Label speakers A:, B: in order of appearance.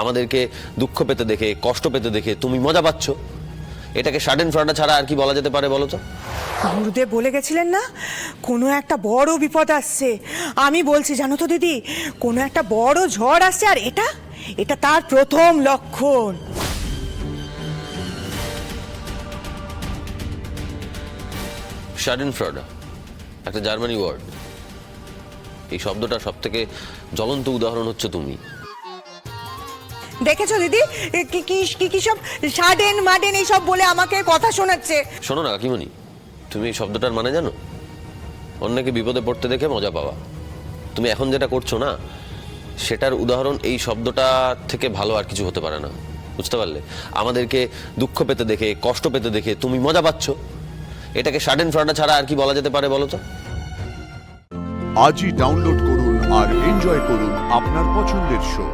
A: আমাদেরকে দুঃখ পেতে দেখে, কষ্ট পেতে দেখে তুমি মজা পাচ্ছ। এটাকে সাডেন ফ্লডা ছাড়া আর কি বলা যেতে পারে বলো তো?
B: গুরুদেব বলে গেছিলেন না কোনো একটা বড় বিপদ আসছে। আমি বলছি জানো তো দিদি, কোনো একটা বড় ঝড় আসছে, আর এটা এটা তার প্রথম লক্ষণ।
A: সাডেন ফ্লডা একটা জার্মানি ওয়ার্ড। এই শব্দটা সব থেকে জ্বলন্ত উদাহরণ হচ্ছে তুমি।
B: দেখেছো দিদি, কি কি কি কি সব সাডেন মাডেন এইসব বলে আমাকে কথা শোনাচ্ছে।
A: শোনো না কাকিমণি, তুমি এই শব্দটার মানে জানো? অন্যকে বিপদে পড়তে দেখে মজা পাওয়া। তুমি এখন যেটা করছো না, সেটার উদাহরণ এই শব্দটা থেকে ভালো আর কিছু হতে পারে না। বুঝতে পারলে? আমাদেরকে দুঃখ পেতে দেখে, কষ্ট পেতে দেখে তুমি মজা পাচ্ছ। এটাকে সাডেন ফ্লডা ছাড়া আর কি বলা যেতে পারে বলো তো?
C: আজই ডাউনলোড করুন আর এনজয় করুন আপনার পছন্দের শো।